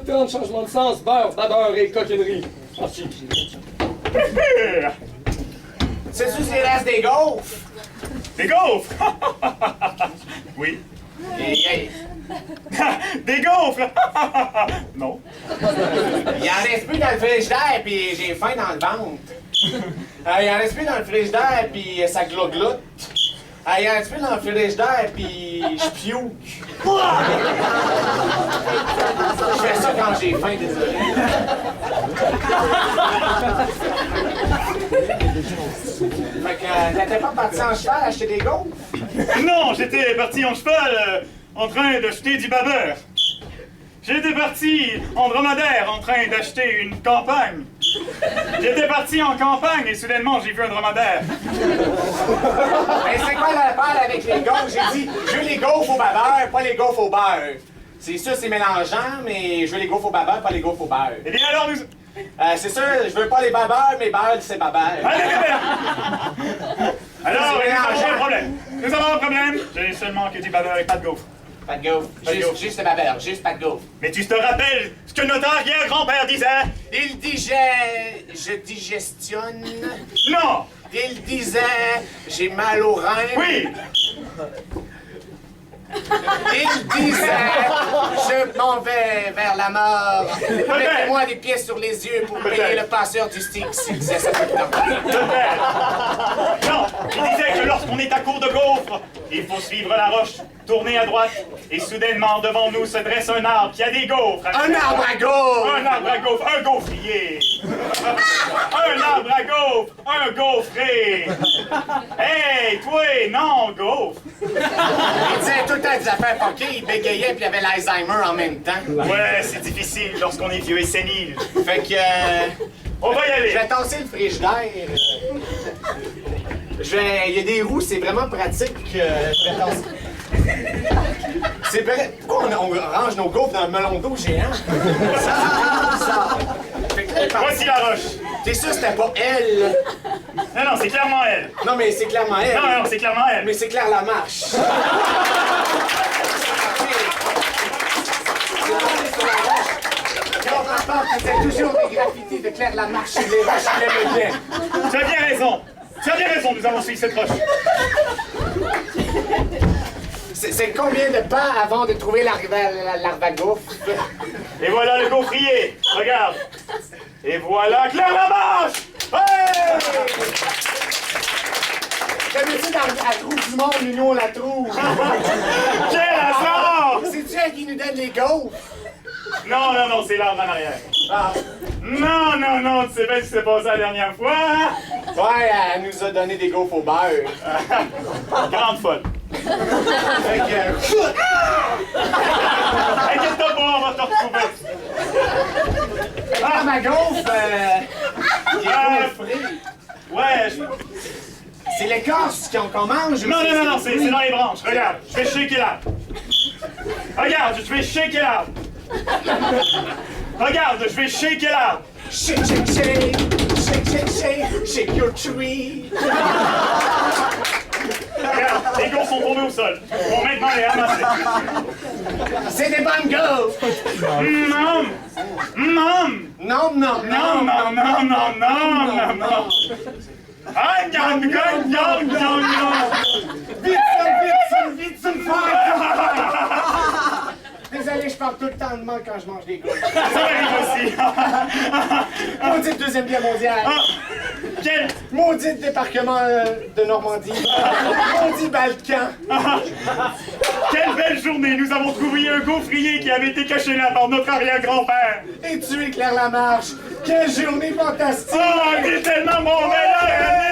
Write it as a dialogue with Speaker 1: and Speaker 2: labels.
Speaker 1: 30 changements de sens, beurre, babeur et coquinerie. Archie.
Speaker 2: C'est-tu s'il reste des gaufres?
Speaker 3: Des gaufres! Oui. Des gaufres! Non.
Speaker 2: Il en reste plus dans le frigidaire, puis j'ai faim dans le ventre. Il en reste plus dans le frigidaire, puis ça glougloute. Il en reste plus dans le frigidaire, puis je pioque. Je fais ça quand j'ai faim, désolé. Fait que t'étais pas parti en cheval acheter des gaufres?
Speaker 3: Non, j'étais parti en cheval en train d'acheter du babeur. J'étais parti en dromadaire en train d'acheter une campagne. J'étais parti en campagne et soudainement j'ai vu un dromadaire.
Speaker 2: Mais c'est quoi la balle avec les gaufres? J'ai dit, je veux les gaufres au babeur, pas les gaufres au beurre. C'est sûr, c'est mélangeant, mais je veux les gaufres au babeur, pas les gaufres au beurre.
Speaker 3: Eh bien alors nous...
Speaker 2: C'est sûr, je veux pas les babeurs, mais beurre, c'est babeur.
Speaker 3: Allez, alors, nous avons un problème. Nous avons un problème. J'ai seulement que du babeur et pas de gaufre.
Speaker 2: Pas de gaufre. Juste le babeur, juste pas de gaufre.
Speaker 3: Mais tu te rappelles ce que notre arrière-grand-père disait?
Speaker 2: Il disait, je digestionne.
Speaker 3: Non!
Speaker 2: Il disait, j'ai mal aux reins.
Speaker 3: Oui!
Speaker 2: Il disait, je m'en vais vers la mort. Mettez-moi des pièces sur les yeux pour payer le passeur du stick. Il disait ça tout le temps.
Speaker 3: Peut-être. Non, il disait que lorsqu'on est à court de gaufres, il faut suivre la roche, tourner à droite, et soudainement devant nous se dresse un arbre qui a des gaufres.
Speaker 2: Un arbre à gaufres!
Speaker 3: Un arbre à gaufres, un gaufrier. Un arbre à gaufres, un gaufrier. Hey, toi, non, gaufre.
Speaker 2: Il disait tout le temps des affaires fuckées, il bégayait puis il avait l'Alzheimer en même temps.
Speaker 3: Ouais, c'est difficile lorsqu'on est vieux et sénile.
Speaker 2: Fait que...
Speaker 3: On va y aller.
Speaker 2: Je vais tasser le frigidaire. Il y a des roues, c'est vraiment pratique. Je vais tasser. C'est vrai. Pourquoi on range nos gaufres dans le melon d'eau géant? Ça.
Speaker 3: Voici la roche.
Speaker 2: T'es sûr que c'était pas elle?
Speaker 3: Non, c'est clairement elle.
Speaker 2: Non, mais c'est clairement elle.
Speaker 3: Non, c'est clairement elle.
Speaker 2: Mais c'est Claire Lamarche. Quand on parle, c'était toujours des graffitis de Claire Lamarche sur les roches qui l'aimaient bien.
Speaker 3: Tu as bien raison. Tu as bien raison, nous avons suivi cette roche.
Speaker 2: C'est combien de pas avant de trouver l'arbre à gaufre?
Speaker 3: Et voilà le gaufrier. Regarde. Et voilà Claire Lamarche. Ouais!
Speaker 2: T'as-tu dans la trou du monde, l'union la trouve?
Speaker 3: Quel hasard!
Speaker 2: C'est-tu elle qui nous donne les gaufres?
Speaker 3: Non, c'est l'arbre en arrière.
Speaker 2: Ah.
Speaker 3: Non, tu sais bien ce qui s'est passé la dernière fois.
Speaker 2: Ouais, elle nous a donné des gaufres au beurre.
Speaker 3: Grande folle.
Speaker 2: Fait que...
Speaker 3: Inquiète-toi pas, on va te retrouver.
Speaker 2: Ah, ma gaufre, il est gaufré.
Speaker 3: Ouais,
Speaker 2: C'est l'écorce qu'on mange? ou
Speaker 3: Non, c'est dans les branches. Regarde, je vais shaker l'arbre. Regarde, je vais shaker l'arbre. Regarde, je vais shaker l'arbre.
Speaker 2: Shake, shake, shake, shake, shake, shake, shake your tree.
Speaker 3: Regarde, les gaufres sont tombées au sol. On va maintenant les ramasser.
Speaker 2: C'est des bonnes gaufres.
Speaker 3: Non. Ah, non.
Speaker 2: Vite, Désolé, je parle tout le temps de mal quand je mange des gaufres.
Speaker 3: Ça m'arrive aussi.
Speaker 2: Maudite Deuxième Guerre mondiale.
Speaker 3: Quel...
Speaker 2: Maudite débarquement de Normandie. Maudit Balkan.
Speaker 3: Quelle belle journée! Nous avons trouvé un gaufrier qui avait été caché là par notre arrière-grand-père.
Speaker 2: Et tué Claire Lamarche. Quelle journée fantastique.
Speaker 3: Oh, t'es tellement mon meilleur ami!